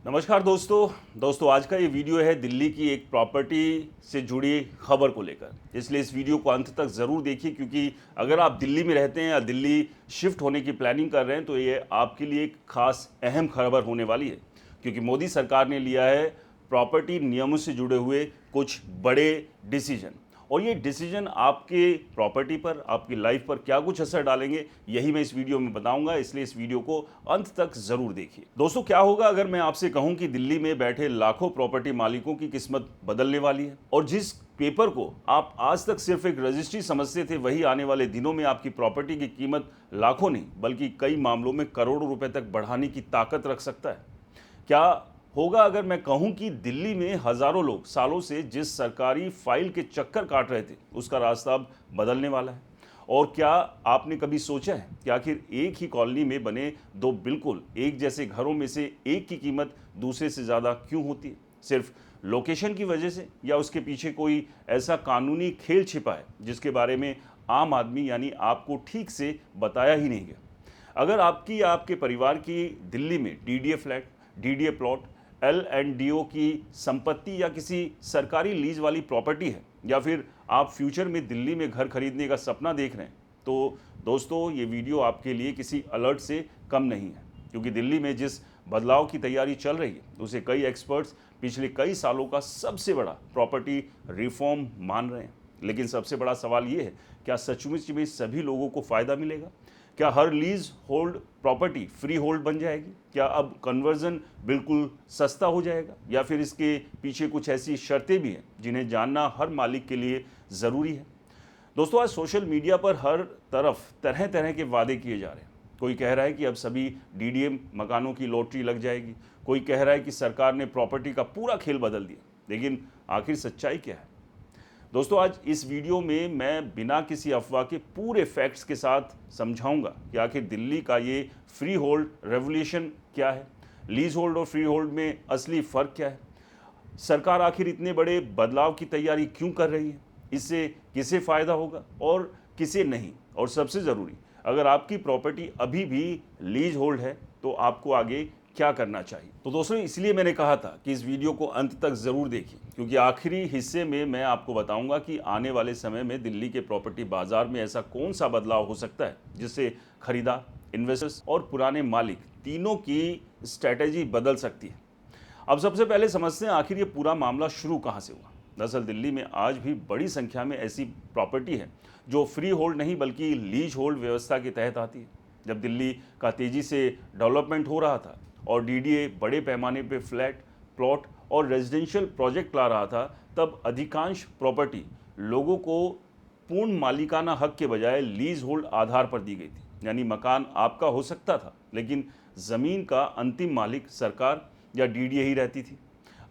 नमस्कार दोस्तों आज का ये वीडियो है दिल्ली की एक प्रॉपर्टी से जुड़ी खबर को लेकर। इसलिए इस वीडियो को अंत तक ज़रूर देखिए, क्योंकि अगर आप दिल्ली में रहते हैं या दिल्ली शिफ्ट होने की प्लानिंग कर रहे हैं तो ये आपके लिए एक खास अहम खबर होने वाली है। क्योंकि मोदी सरकार ने लिया है प्रॉपर्टी नियमों से जुड़े हुए कुछ बड़े डिसीजन, और ये डिसीजन आपके प्रॉपर्टी पर, आपकी लाइफ पर क्या कुछ असर डालेंगे, यही मैं इस वीडियो में बताऊंगा। इसलिए इस वीडियो को अंत तक जरूर देखिए। दोस्तों, क्या होगा अगर मैं आपसे कहूं कि दिल्ली में बैठे लाखों प्रॉपर्टी मालिकों की किस्मत बदलने वाली है, और जिस पेपर को आप आज तक सिर्फ एक रजिस्ट्री समझते थे, वही आने वाले दिनों में आपकी प्रॉपर्टी की कीमत लाखों नहीं बल्कि कई मामलों में करोड़ों रुपए तक बढ़ाने की ताकत रख सकता है। क्या होगा अगर मैं कहूं कि दिल्ली में हजारों लोग सालों से जिस सरकारी फाइल के चक्कर काट रहे थे, उसका रास्ता अब बदलने वाला है? और क्या आपने कभी सोचा है कि आखिर एक ही कॉलोनी में बने दो बिल्कुल एक जैसे घरों में से एक की कीमत दूसरे से ज़्यादा क्यों होती है? सिर्फ लोकेशन की वजह से, या उसके पीछे कोई ऐसा कानूनी खेल छिपा है जिसके बारे में आम आदमी यानी आपको ठीक से बताया ही नहीं गया? अगर आपकी या आपके परिवार की दिल्ली में DDA flat, DDA plot, L&DO की संपत्ति या किसी सरकारी लीज वाली प्रॉपर्टी है, या फिर आप फ्यूचर में दिल्ली में घर खरीदने का सपना देख रहे हैं, तो दोस्तों ये वीडियो आपके लिए किसी अलर्ट से कम नहीं है। क्योंकि दिल्ली में जिस बदलाव की तैयारी चल रही है, उसे कई एक्सपर्ट्स पिछले कई सालों का सबसे बड़ा प्रॉपर्टी रिफॉर्म मान रहे हैं। लेकिन सबसे बड़ा सवाल ये है, क्या सचमुच में सभी लोगों को फ़ायदा मिलेगा? क्या हर leasehold property freehold बन जाएगी? क्या अब कन्वर्जन बिल्कुल सस्ता हो जाएगा? या फिर इसके पीछे कुछ ऐसी शर्तें भी हैं जिन्हें जानना हर मालिक के लिए ज़रूरी है? दोस्तों, आज सोशल मीडिया पर हर तरफ तरह तरह के वादे किए जा रहे हैं। कोई कह रहा है कि अब सभी डीडीएम मकानों की लॉटरी लग जाएगी, कोई कह रहा है कि सरकार ने प्रॉपर्टी का पूरा खेल बदल दिया। लेकिन आखिर सच्चाई क्या है? दोस्तों, आज इस वीडियो में मैं बिना किसी अफवाह के पूरे फैक्ट्स के साथ समझाऊंगा कि आखिर दिल्ली का ये फ्री होल्ड रेवोल्यूशन क्या है, लीज होल्ड और फ्री होल्ड में असली फ़र्क क्या है, सरकार आखिर इतने बड़े बदलाव की तैयारी क्यों कर रही है, इससे किसे फ़ायदा होगा और किसे नहीं, और सबसे ज़रूरी, अगर आपकी प्रॉपर्टी अभी भी लीज होल्ड है तो आपको आगे क्या करना चाहिए। तो दोस्तों, इसलिए मैंने कहा था कि इस वीडियो को अंत तक ज़रूर देखिए, क्योंकि आखिरी हिस्से में मैं आपको बताऊंगा कि आने वाले समय में दिल्ली के प्रॉपर्टी बाजार में ऐसा कौन सा बदलाव हो सकता है जिससे खरीदार, इन्वेस्टर्स और पुराने मालिक तीनों की स्ट्रैटेजी बदल सकती है। अब सबसे पहले समझते हैं आखिर ये पूरा मामला शुरू कहाँ से हुआ। दरअसल दिल्ली में आज भी बड़ी संख्या में ऐसी प्रॉपर्टी है जो फ्री होल्ड नहीं बल्कि लीज होल्ड व्यवस्था के तहत आती है। जब दिल्ली का तेज़ी से डेवलपमेंट हो रहा था और डीडीए बड़े पैमाने पे फ्लैट, प्लॉट और रेजिडेंशियल प्रोजेक्ट ला रहा था, तब अधिकांश प्रॉपर्टी लोगों को पूर्ण मालिकाना हक के बजाय लीज होल्ड आधार पर दी गई थी। यानी मकान आपका हो सकता था, लेकिन ज़मीन का अंतिम मालिक सरकार या डीडीए ही रहती थी।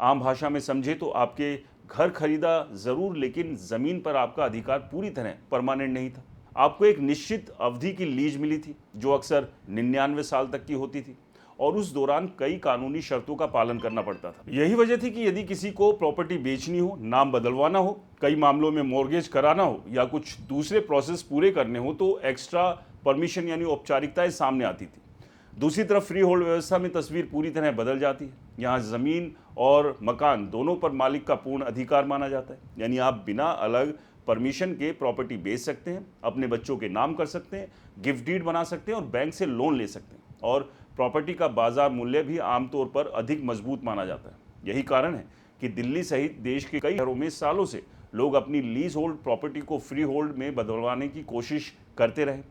आम भाषा में समझे तो आपके घर खरीदा ज़रूर, लेकिन ज़मीन पर आपका अधिकार पूरी तरह परमानेंट नहीं था। आपको एक निश्चित अवधि की लीज मिली थी जो अक्सर 99 साल तक की होती थी, और उस दौरान कई कानूनी शर्तों का पालन करना पड़ता था। यही वजह थी कि यदि किसी को प्रॉपर्टी बेचनी हो, नाम बदलवाना हो, कई मामलों में मॉर्गेज कराना हो या कुछ दूसरे प्रोसेस पूरे करने हो, तो एक्स्ट्रा परमिशन यानी औपचारिकताएं सामने आती थी। दूसरी तरफ फ्री होल्ड व्यवस्था में तस्वीर पूरी तरह बदल जाती है। यहाँ ज़मीन और मकान दोनों पर मालिक का पूर्ण अधिकार माना जाता है। यानी आप बिना अलग परमिशन के प्रॉपर्टी बेच सकते हैं, अपने बच्चों के नाम कर सकते हैं, गिफ्ट डीड बना सकते हैं और बैंक से लोन ले सकते हैं। और प्रॉपर्टी का बाजार मूल्य भी आमतौर पर अधिक मजबूत माना जाता है। यही कारण है कि दिल्ली सहित देश के कई शहरों में सालों से लोग अपनी लीज होल्ड प्रॉपर्टी को फ्री होल्ड में बदलवाने की कोशिश करते रहे।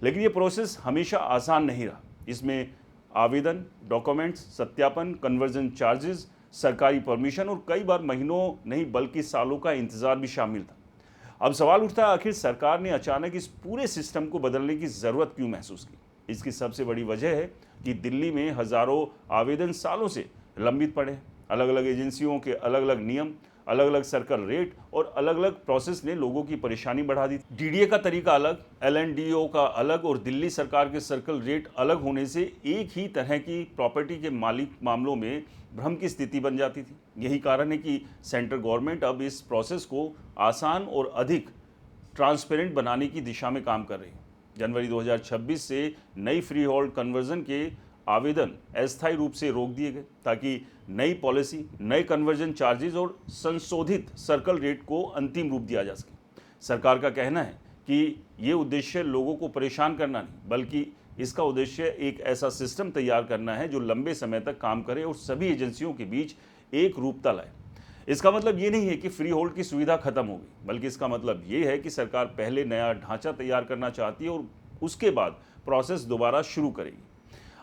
लेकिन ये प्रोसेस हमेशा आसान नहीं रहा। इसमें आवेदन, डॉक्यूमेंट्स, सत्यापन, कन्वर्जन चार्जेस, सरकारी परमिशन और कई बार महीनों नहीं बल्कि सालों का इंतजार भी शामिल था। अब सवाल उठता है, आखिर सरकार ने अचानक इस पूरे सिस्टम को बदलने की ज़रूरत क्यों महसूस की? इसकी सबसे बड़ी वजह है कि दिल्ली में हज़ारों आवेदन सालों से लंबित पड़े हैं। अलग अलग एजेंसियों के अलग अलग नियम, अलग अलग सर्कल रेट और अलग अलग प्रोसेस ने लोगों की परेशानी बढ़ा दी। डीडीए का तरीका अलग, L&DO का अलग और दिल्ली सरकार के सर्कल रेट अलग होने से एक ही तरह की प्रॉपर्टी के मालिक मामलों में भ्रम की स्थिति बन जाती थी। यही कारण है कि सेंट्रल गवर्नमेंट अब इस प्रोसेस को आसान और अधिक ट्रांसपेरेंट बनाने की दिशा में काम कर रही है। जनवरी 2026 से नई फ्री होल्ड कन्वर्जन के आवेदन अस्थायी रूप से रोक दिए गए ताकि नई पॉलिसी, नए कन्वर्जन चार्जेस और संशोधित सर्कल रेट को अंतिम रूप दिया जा सके। सरकार का कहना है कि ये उद्देश्य लोगों को परेशान करना नहीं, बल्कि इसका उद्देश्य एक ऐसा सिस्टम तैयार करना है जो लंबे समय तक काम करे और सभी एजेंसियों के बीच एक रूपता लाए। इसका मतलब ये नहीं है कि फ्री होल्ड की सुविधा खत्म होगी, बल्कि इसका मतलब ये है कि सरकार पहले नया ढांचा तैयार करना चाहती है और उसके बाद प्रोसेस दोबारा शुरू करेगी।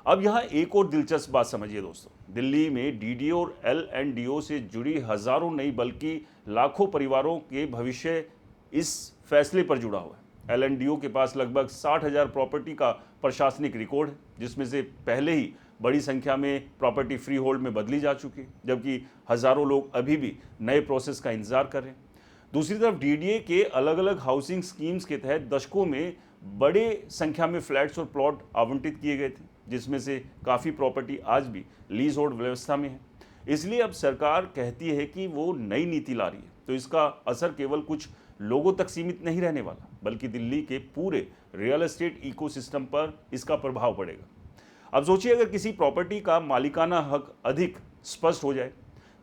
अब यहाँ एक और दिलचस्प बात समझिए दोस्तों, दिल्ली में डीडीओ और एलएनडीओ से जुड़ी हजारों नहीं बल्कि लाखों परिवारों के भविष्य इस फैसले पर जुड़ा हुआ है। एलएनडीओ के पास लगभग 60,000 प्रॉपर्टी का प्रशासनिक रिकॉर्ड है, जिसमें से पहले ही बड़ी संख्या में प्रॉपर्टी फ्री होल्ड में बदली जा चुकी है, जबकि हजारों लोग अभी भी नए प्रोसेस का इंतजार कर रहे हैं। दूसरी तरफ डीडीए के अलग अलग हाउसिंग स्कीम्स के तहत दशकों में बड़े संख्या में फ्लैट्स और प्लॉट आवंटित किए गए थे, जिसमें से काफ़ी प्रॉपर्टी आज भी लीज होल्ड व्यवस्था में है। इसलिए अब सरकार कहती है कि वो नई नीति ला रही है, तो इसका असर केवल कुछ लोगों तक सीमित नहीं रहने वाला, बल्कि दिल्ली के पूरे रियल एस्टेट इकोसिस्टम पर इसका प्रभाव पड़ेगा। अब सोचिए, अगर किसी प्रॉपर्टी का मालिकाना हक अधिक स्पष्ट हो जाए,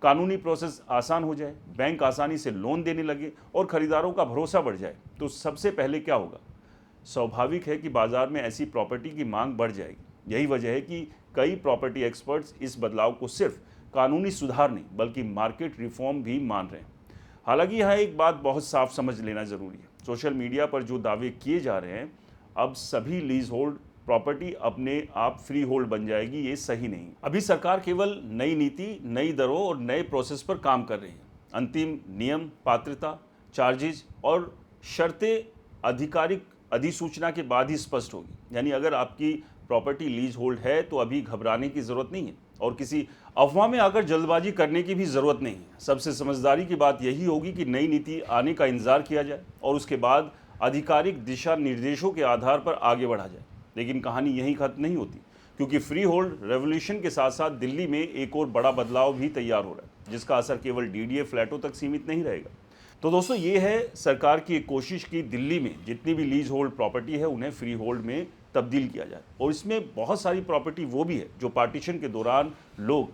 कानूनी प्रोसेस आसान हो जाए, बैंक आसानी से लोन देने लगे और खरीदारों का भरोसा बढ़ जाए, तो सबसे पहले क्या होगा? स्वाभाविक है कि बाजार में ऐसी प्रॉपर्टी की मांग बढ़ जाएगी। यही वजह है कि कई प्रॉपर्टी एक्सपर्ट्स इस बदलाव को सिर्फ कानूनी सुधार नहीं बल्कि मार्केट रिफॉर्म भी मान रहे हैं। हालांकि यहाँ एक बात बहुत साफ समझ लेना जरूरी है, सोशल मीडिया पर जो दावे किए जा रहे हैं अब सभी लीज होल्ड प्रॉपर्टी अपने आप फ्री होल्ड बन जाएगी, ये सही नहीं। अभी सरकार केवल नई नीति, नई दरों और नए प्रोसेस पर काम कर रही है। अंतिम नियम, पात्रता, चार्जेज और शर्तें आधिकारिक अधिसूचना के बाद ही स्पष्ट होगी। यानी अगर आपकी प्रॉपर्टी लीज होल्ड है तो अभी घबराने की जरूरत नहीं है और किसी अफवाह में आकर जल्दबाजी करने की भी जरूरत नहीं है। सबसे समझदारी की बात यही होगी कि नई नीति आने का इंतजार किया जाए और उसके बाद आधिकारिक दिशा निर्देशों के आधार पर आगे बढ़ा जाए। लेकिन कहानी यहीं खत्म नहीं होती, क्योंकि फ्री होल्ड रेवोल्यूशन के साथ साथ दिल्ली में एक और बड़ा बदलाव भी तैयार हो रहा है, जिसका असर केवल डीडीए फ्लैटों तक सीमित नहीं रहेगा। तो दोस्तों, ये है सरकार की एक कोशिश कि दिल्ली में जितनी भी लीज होल्ड प्रॉपर्टी है उन्हें फ्री होल्ड में तब्दील किया जाए। और इसमें बहुत सारी प्रॉपर्टी वो भी है जो पार्टीशन के दौरान लोग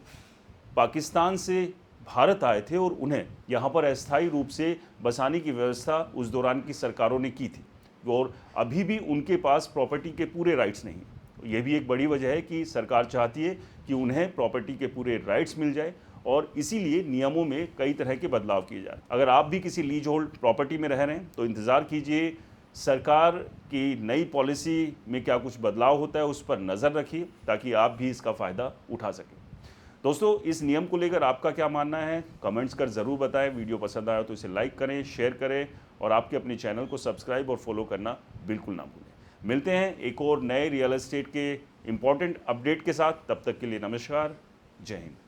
पाकिस्तान से भारत आए थे और उन्हें यहाँ पर अस्थायी रूप से बसाने की व्यवस्था उस दौरान की सरकारों ने की थी, और अभी भी उनके पास प्रॉपर्टी के पूरे राइट्स नहीं। ये भी एक बड़ी वजह है कि सरकार चाहती है कि उन्हें प्रॉपर्टी के पूरे राइट्स मिल जाए और इसीलिए नियमों में कई तरह के बदलाव किए जाए। अगर आप भी किसी लीज होल्ड प्रॉपर्टी में रह रहे हैं तो इंतज़ार कीजिए, सरकार की नई पॉलिसी में क्या कुछ बदलाव होता है उस पर नज़र रखिए ताकि आप भी इसका फ़ायदा उठा सकें। दोस्तों, इस नियम को लेकर आपका क्या मानना है कमेंट्स कर ज़रूर बताएं। वीडियो पसंद आया तो इसे लाइक करें, शेयर करें और आपके अपने चैनल को सब्सक्राइब और फॉलो करना बिल्कुल ना भूलें। मिलते हैं एक और नए रियल एस्टेट के इम्पॉर्टेंट अपडेट के साथ, तब तक के लिए नमस्कार, जय हिंद।